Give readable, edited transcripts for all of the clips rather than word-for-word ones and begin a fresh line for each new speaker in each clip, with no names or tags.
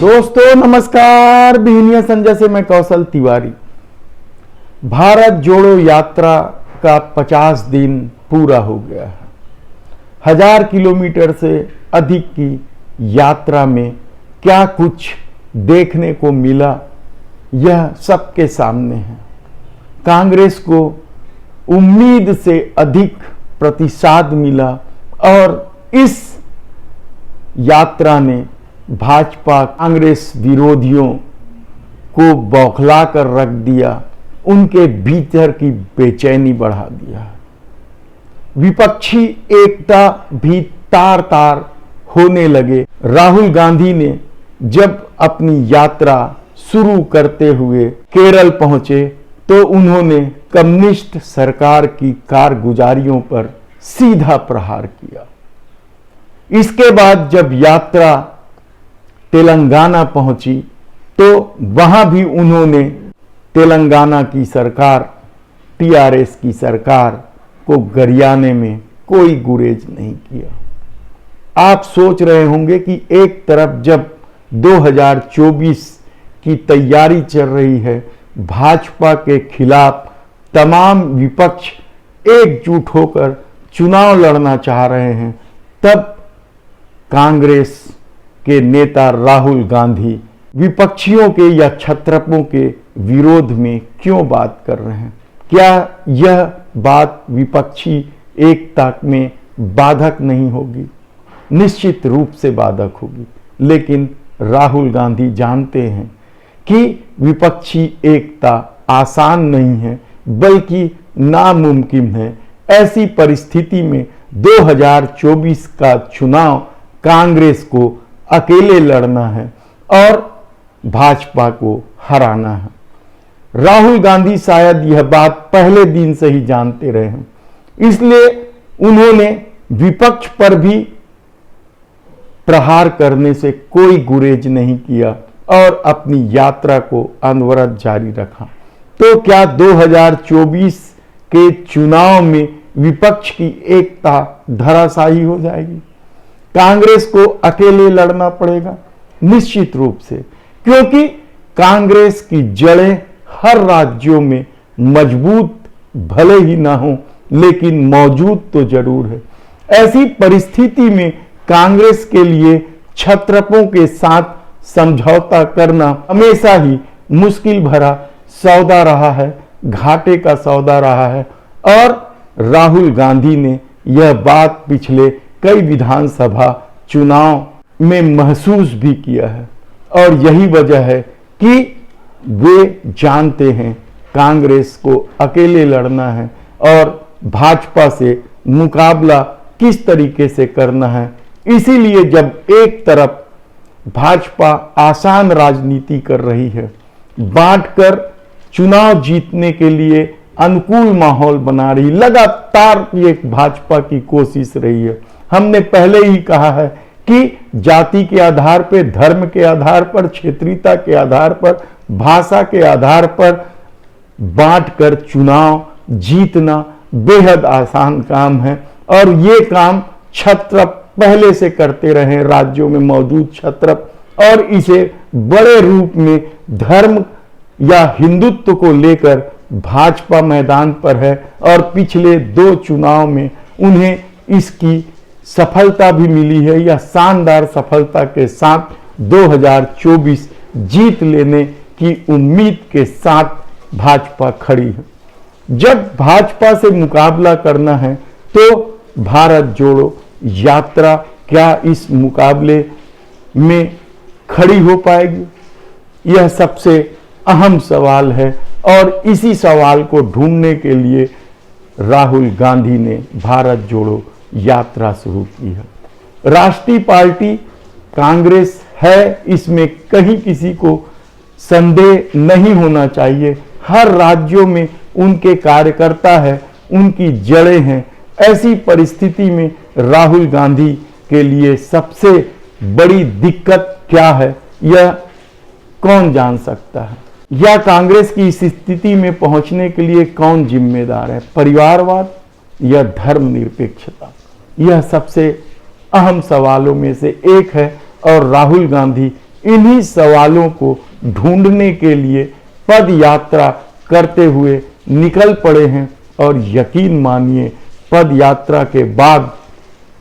दोस्तों नमस्कार। बिहनिया संजय से मैं कौशल तिवारी। भारत जोड़ो यात्रा का 50 दिन पूरा हो गया है। 1000 किलोमीटर से अधिक की यात्रा में क्या कुछ देखने को मिला, यह सबके सामने है। कांग्रेस को उम्मीद से अधिक प्रतिसाद मिला और इस यात्रा ने भाजपा कांग्रेस विरोधियों को बौखला कर रख दिया, उनके भीतर की बेचैनी बढ़ा दिया। विपक्षी एकता भी तार तार होने लगे। राहुल गांधी ने जब अपनी यात्रा शुरू करते हुए केरल पहुंचे तो उन्होंने कम्युनिस्ट सरकार की कारगुजारियों पर सीधा प्रहार किया। इसके बाद जब यात्रा तेलंगाना पहुंची तो वहां भी उन्होंने तेलंगाना की सरकार, टीआरएस की सरकार को गरियाने में कोई गुरेज नहीं किया। आप सोच रहे होंगे कि एक तरफ जब 2024 की तैयारी चल रही है, भाजपा के खिलाफ तमाम विपक्ष एकजुट होकर चुनाव लड़ना चाह रहे हैं, तब कांग्रेस के नेता राहुल गांधी विपक्षियों के या क्षत्रपों के विरोध में क्यों बात कर रहे हैं? क्या यह बात विपक्षी एकता में बाधक नहीं होगी? निश्चित रूप से बाधक होगी। लेकिन राहुल गांधी जानते हैं कि विपक्षी एकता आसान नहीं है, बल्कि नामुमकिन है। ऐसी परिस्थिति में 2024 का चुनाव कांग्रेस को अकेले लड़ना है और भाजपा को हराना है। राहुल गांधी शायद यह बात पहले दिन से ही जानते रहे हैं, इसलिए उन्होंने विपक्ष पर भी प्रहार करने से कोई गुरेज नहीं किया और अपनी यात्रा को अनवरत जारी रखा। तो क्या 2024 के चुनाव में विपक्ष की एकता धराशायी हो जाएगी? कांग्रेस को अकेले लड़ना पड़ेगा? निश्चित रूप से, क्योंकि कांग्रेस की जड़ें हर राज्यों में मजबूत भले ही ना हो, लेकिन मौजूद तो जरूर है। ऐसी परिस्थिति में कांग्रेस के लिए क्षत्रपों के साथ समझौता करना हमेशा ही मुश्किल भरा सौदा रहा है, घाटे का सौदा रहा है। और राहुल गांधी ने यह बात पिछले कई विधानसभा चुनाव में महसूस भी किया है और यही वजह है कि वे जानते हैं कांग्रेस को अकेले लड़ना है और भाजपा से मुकाबला किस तरीके से करना है। इसीलिए जब एक तरफ भाजपा आसान राजनीति कर रही है, बांटकर चुनाव जीतने के लिए अनुकूल माहौल बना रही, लगातार ये भाजपा की कोशिश रही है। हमने पहले ही कहा है कि जाति के आधार पर, धर्म के आधार पर, क्षेत्रीयता के आधार पर, भाषा के आधार पर बांटकर चुनाव जीतना बेहद आसान काम है और ये काम क्षत्रप पहले से करते रहे, राज्यों में मौजूद क्षत्रप, और इसे बड़े रूप में धर्म या हिंदुत्व को लेकर भाजपा मैदान पर है और पिछले 2 चुनाव में उन्हें इसकी सफलता भी मिली है या शानदार सफलता के साथ 2024 जीत लेने की उम्मीद के साथ भाजपा खड़ी है। जब भाजपा से मुकाबला करना है तो भारत जोड़ो यात्रा क्या इस मुकाबले में खड़ी हो पाएगी? यह सबसे अहम सवाल है और इसी सवाल को ढूंढने के लिए राहुल गांधी ने भारत जोड़ो यात्रा शुरू की है। राष्ट्रीय पार्टी कांग्रेस है, इसमें कहीं किसी को संदेह नहीं होना चाहिए। हर राज्यों में उनके कार्यकर्ता है, उनकी जड़ें हैं। ऐसी परिस्थिति में राहुल गांधी के लिए सबसे बड़ी दिक्कत क्या है, यह कौन जान सकता है? या कांग्रेस की इस स्थिति में पहुंचने के लिए कौन जिम्मेदार है? परिवारवाद या धर्मनिरपेक्षता? यह सबसे अहम सवालों में से एक है और राहुल गांधी इन्हीं सवालों को ढूंढने के लिए पद यात्रा करते हुए निकल पड़े हैं। और यकीन मानिए, पद यात्रा के बाद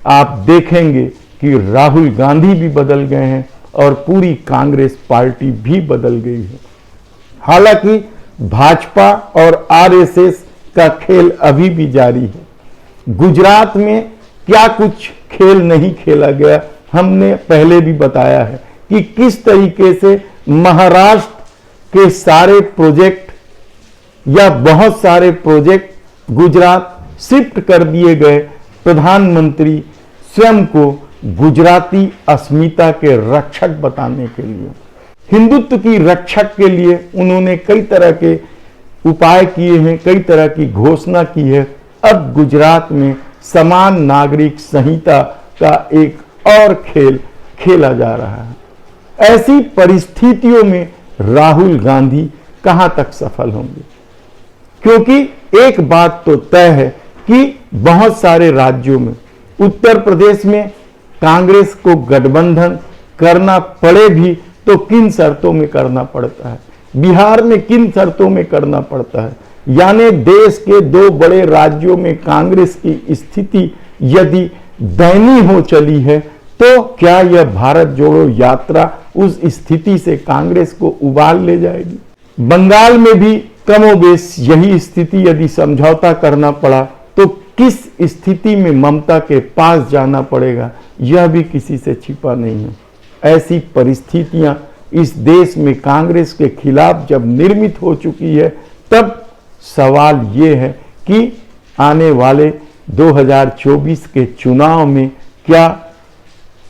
आप देखेंगे कि राहुल गांधी भी बदल गए हैं और पूरी कांग्रेस पार्टी भी बदल गई है। हालांकि भाजपा और आरएसएस का खेल अभी भी जारी है। गुजरात में क्या कुछ खेल नहीं खेला गया, हमने पहले भी बताया है कि किस तरीके से महाराष्ट्र के सारे प्रोजेक्ट या बहुत सारे प्रोजेक्ट गुजरात शिफ्ट कर दिए गए। प्रधानमंत्री स्वयं को गुजराती अस्मिता के रक्षक बताने के लिए, हिंदुत्व की रक्षक के लिए उन्होंने कई तरह के उपाय किए हैं, कई तरह की घोषणा की है। अब गुजरात में समान नागरिक संहिता का एक और खेल खेला जा रहा है। ऐसी परिस्थितियों में राहुल गांधी कहां तक सफल होंगे, क्योंकि एक बात तो तय है कि बहुत सारे राज्यों में, उत्तर प्रदेश में कांग्रेस को गठबंधन करना पड़े भी तो किन शर्तों में करना पड़ता है, बिहार में किन शर्तों में करना पड़ता है। यानी देश के दो बड़े राज्यों में कांग्रेस की स्थिति यदि दयनीय हो चली है, तो क्या यह भारत जोड़ो यात्रा उस स्थिति से कांग्रेस को उबाल ले जाएगी। बंगाल में भी कमोबेश यही स्थिति, यदि समझौता करना पड़ा तो किस स्थिति में ममता के पास जाना पड़ेगा, यह भी किसी से छिपा नहीं है। ऐसी परिस्थितियां इस देश में कांग्रेस के खिलाफ जब निर्मित हो चुकी है, तब सवाल ये है कि आने वाले 2024 के चुनाव में क्या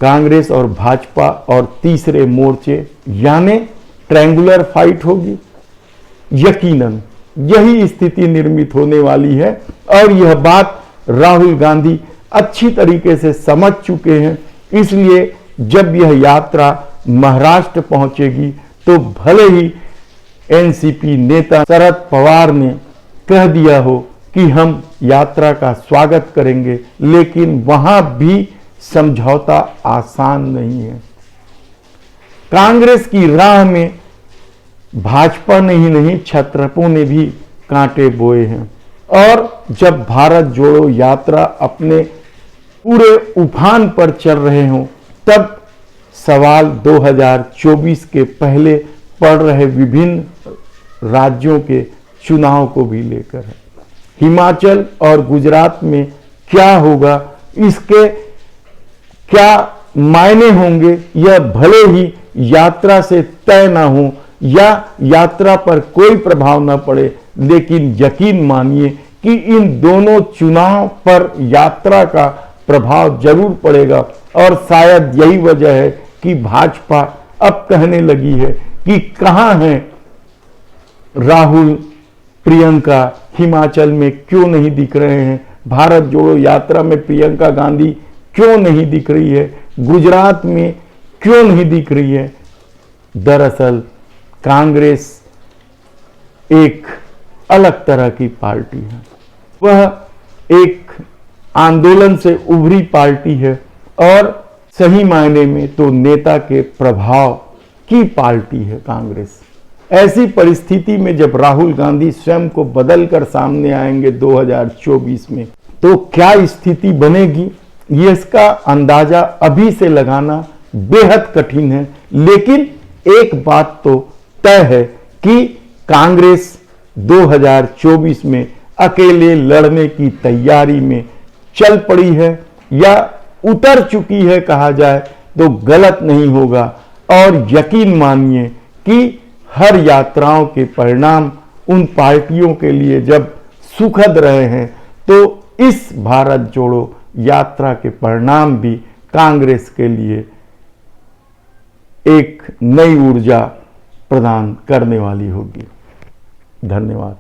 कांग्रेस और भाजपा और तीसरे मोर्चे यानी ट्रायंगुलर फाइट होगी। यकीनन यही स्थिति निर्मित होने वाली है और यह बात राहुल गांधी अच्छी तरीके से समझ चुके हैं। इसलिए जब यह यात्रा महाराष्ट्र पहुंचेगी तो भले ही एनसीपी नेता शरद पवार ने कह दिया हो कि हम यात्रा का स्वागत करेंगे, लेकिन वहां भी समझौता आसान नहीं है। कांग्रेस की राह में भाजपा ने ही नहीं, क्षत्रपों ने भी कांटे बोए हैं। और जब भारत जोड़ो यात्रा अपने पूरे उफान पर चल रहे हों, तब सवाल 2024 के पहले पड़ रहे विभिन्न राज्यों के चुनाव को भी लेकर है। हिमाचल और गुजरात में क्या होगा, इसके क्या मायने होंगे, यह भले ही यात्रा से तय ना हो या यात्रा पर कोई प्रभाव ना पड़े, लेकिन यकीन मानिए कि इन दोनों चुनाव पर यात्रा का प्रभाव जरूर पड़ेगा। और शायद यही वजह है कि भाजपा अब कहने लगी है कि कहां है राहुल, प्रियंका, हिमाचल में क्यों नहीं दिख रहे हैं, भारत जोड़ो यात्रा में प्रियंका गांधी क्यों नहीं दिख रही है, गुजरात में क्यों नहीं दिख रही है। दरअसल कांग्रेस एक अलग तरह की पार्टी है, वह एक आंदोलन से उभरी पार्टी है और सही मायने में तो नेता के प्रभाव की पार्टी है कांग्रेस। ऐसी परिस्थिति में जब राहुल गांधी स्वयं को बदलकर सामने आएंगे 2024 में, तो क्या स्थिति बनेगी, ये इसका अंदाजा अभी से लगाना बेहद कठिन है। लेकिन एक बात तो तय है कि कांग्रेस 2024 में अकेले लड़ने की तैयारी में चल पड़ी है या उतर चुकी है, कहा जाए तो गलत नहीं होगा। और यकीन मानिए कि हर यात्राओं के परिणाम उन पार्टियों के लिए जब सुखद रहे हैं, तो इस भारत जोड़ो यात्रा के परिणाम भी कांग्रेस के लिए एक नई ऊर्जा प्रदान करने वाली होगी। धन्यवाद।